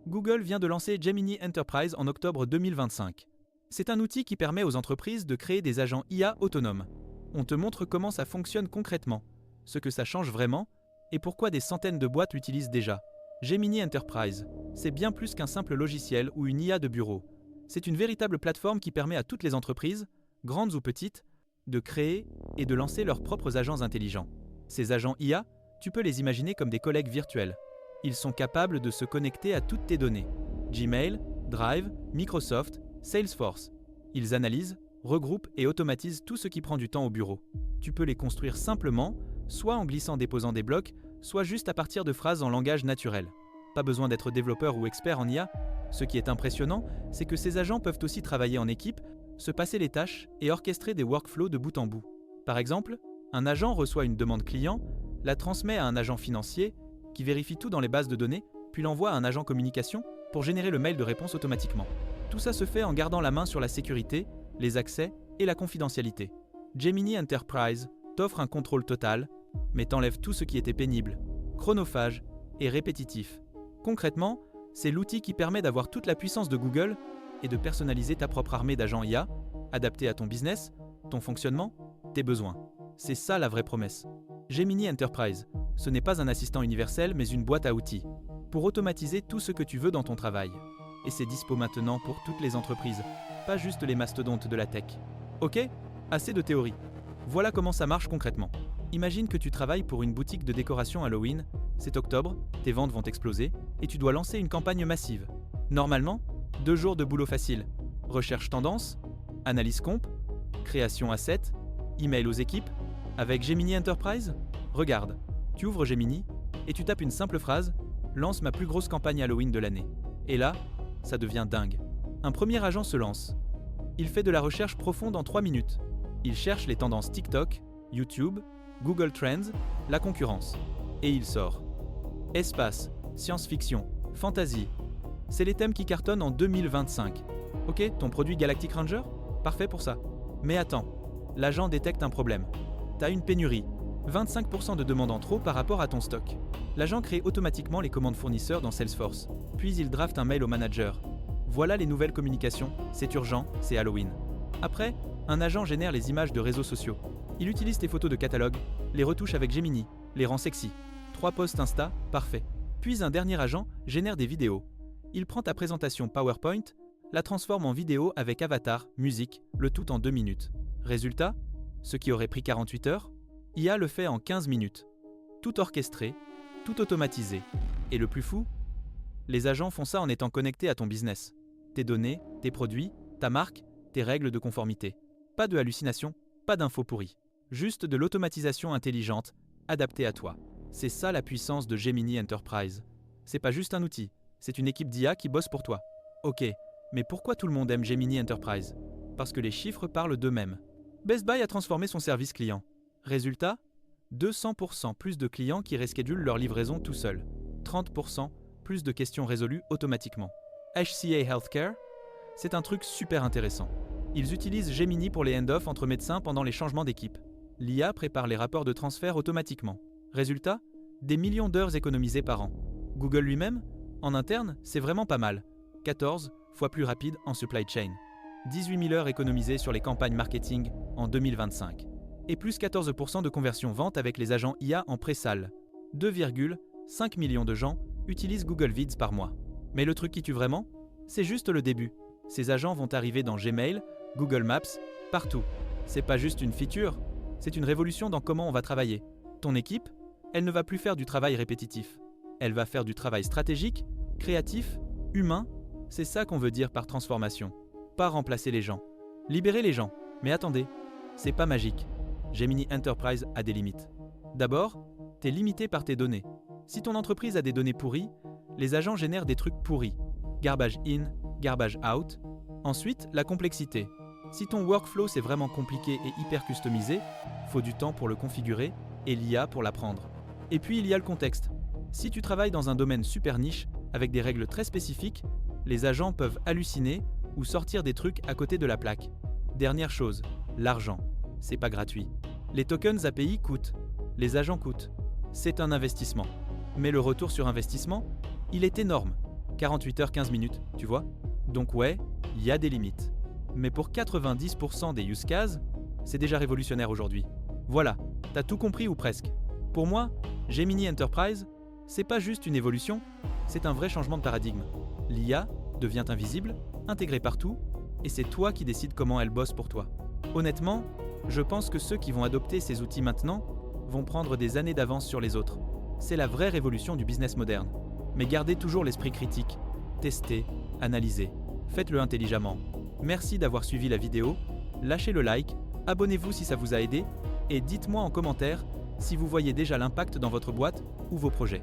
Google vient de lancer Gemini Enterprise en octobre 2025. C'est un outil qui permet aux entreprises de créer des agents IA autonomes. On te montre comment ça fonctionne concrètement, ce que ça change vraiment, et pourquoi des centaines de boîtes l'utilisent déjà. Gemini Enterprise, c'est bien plus qu'un simple logiciel ou une IA de bureau. C'est une véritable plateforme qui permet à toutes les entreprises, grandes ou petites, de créer et de lancer leurs propres agents intelligents. Ces agents IA, tu peux les imaginer comme des collègues virtuels. Ils sont capables de se connecter à toutes tes données. Gmail, Drive, Microsoft, Salesforce. Ils analysent, regroupent et automatisent tout ce qui prend du temps au bureau. Tu peux les construire simplement, soit en glissant-déposant des blocs, soit juste à partir de phrases en langage naturel. Pas besoin d'être développeur ou expert en IA. Ce qui est impressionnant, c'est que ces agents peuvent aussi travailler en équipe, se passer les tâches et orchestrer des workflows de bout en bout. Par exemple, un agent reçoit une demande client, la transmet à un agent financier, qui vérifie tout dans les bases de données, puis l'envoie à un agent communication pour générer le mail de réponse automatiquement. Tout ça se fait en gardant la main sur la sécurité, les accès et la confidentialité. Gemini Enterprise t'offre un contrôle total, mais t'enlève tout ce qui était pénible, chronophage et répétitif. Concrètement, c'est l'outil qui permet d'avoir toute la puissance de Google et de personnaliser ta propre armée d'agents IA, adaptés à ton business, ton fonctionnement, tes besoins. C'est ça la vraie promesse. Gemini Enterprise, ce n'est pas un assistant universel mais une boîte à outils, pour automatiser tout ce que tu veux dans ton travail. Et c'est dispo maintenant pour toutes les entreprises, pas juste les mastodontes de la tech. Ok ? Assez de théorie. Voilà comment ça marche concrètement. Imagine que tu travailles pour une boutique de décoration Halloween, c'est octobre, tes ventes vont exploser, et tu dois lancer une campagne massive. Normalement, 2 jours de boulot facile. Recherche tendance, analyse comp, création asset, email aux équipes. Avec Gemini Enterprise, regarde, tu ouvres Gemini et tu tapes une simple phrase « Lance ma plus grosse campagne Halloween de l'année ». Et là, ça devient dingue. Un premier agent se lance. Il fait de la recherche profonde en 3 minutes. Il cherche les tendances TikTok, YouTube, Google Trends, la concurrence. Et il sort. Espace, science-fiction, fantasy. C'est les thèmes qui cartonnent en 2025. Ok, ton produit Galactic Ranger ? Parfait pour ça. Mais attends, l'agent détecte un problème. T'as une pénurie. 25% de demandes en trop par rapport à ton stock. L'agent crée automatiquement les commandes fournisseurs dans Salesforce. Puis il drafte un mail au manager. Voilà les nouvelles communications, c'est urgent, c'est Halloween. Après, un agent génère les images de réseaux sociaux. Il utilise tes photos de catalogue, les retouche avec Gemini, les rend sexy. 3 posts Insta, parfait. Puis un dernier agent génère des vidéos. Il prend ta présentation PowerPoint, la transforme en vidéo avec avatar, musique, le tout en 2 minutes. Résultat, ce qui aurait pris 48 heures, IA le fait en 15 minutes. Tout orchestré, tout automatisé. Et le plus fou, les agents font ça en étant connectés à ton business. Tes données, tes produits, ta marque, tes règles de conformité. Pas de hallucination, pas d'infos pourries. Juste de l'automatisation intelligente, adaptée à toi. C'est ça la puissance de Gemini Enterprise. C'est pas juste un outil, c'est une équipe d'IA qui bosse pour toi. Ok, mais pourquoi tout le monde aime Gemini Enterprise ? Parce que les chiffres parlent d'eux-mêmes. Best Buy a transformé son service client. Résultat, 200% plus de clients qui reschedulent leur livraison tout seuls. 30% plus de questions résolues automatiquement. HCA Healthcare, c'est un truc super intéressant. Ils utilisent Gemini pour les hand-off entre médecins pendant les changements d'équipe. L'IA prépare les rapports de transfert automatiquement. Résultat, des millions d'heures économisées par an. Google lui-même, en interne, c'est vraiment pas mal. 14 fois plus rapide en supply chain. 18 000 heures économisées sur les campagnes marketing en 2025. Et plus 14% de conversion vente avec les agents IA en pré-salle. 2,5 millions de gens utilisent Google Vids par mois. Mais le truc qui tue vraiment, c'est juste le début. Ces agents vont arriver dans Gmail, Google Maps, partout. C'est pas juste une feature, c'est une révolution dans comment on va travailler. Ton équipe, elle ne va plus faire du travail répétitif. Elle va faire du travail stratégique, créatif, humain. C'est ça qu'on veut dire par transformation. Pas remplacer les gens. Libérer les gens. Mais attendez, c'est pas magique. Gemini Enterprise a des limites. D'abord, t'es limité par tes données. Si ton entreprise a des données pourries, les agents génèrent des trucs pourris. Garbage in, garbage out. Ensuite, la complexité. Si ton workflow c'est vraiment compliqué et hyper customisé, faut du temps pour le configurer et l'IA pour l'apprendre. Et puis il y a le contexte. Si tu travailles dans un domaine super niche, avec des règles très spécifiques, les agents peuvent halluciner ou sortir des trucs à côté de la plaque. Dernière chose, l'argent. C'est pas gratuit. Les tokens API coûtent. Les agents coûtent. C'est un investissement. Mais le retour sur investissement, il est énorme. 48 heures 15 minutes, tu vois? Donc ouais, il y a des limites. Mais pour 90% des use cases, c'est déjà révolutionnaire aujourd'hui. Voilà, t'as tout compris ou presque. Pour moi, Gemini Enterprise, c'est pas juste une évolution, c'est un vrai changement de paradigme. L'IA devient invisible, intégrée partout, et c'est toi qui décides comment elle bosse pour toi. Honnêtement, je pense que ceux qui vont adopter ces outils maintenant vont prendre des années d'avance sur les autres. C'est la vraie révolution du business moderne. Mais gardez toujours l'esprit critique. Testez, analysez, faites-le intelligemment. Merci d'avoir suivi la vidéo, lâchez le like, abonnez-vous si ça vous a aidé, et dites-moi en commentaire si vous voyez déjà l'impact dans votre boîte ou vos projets.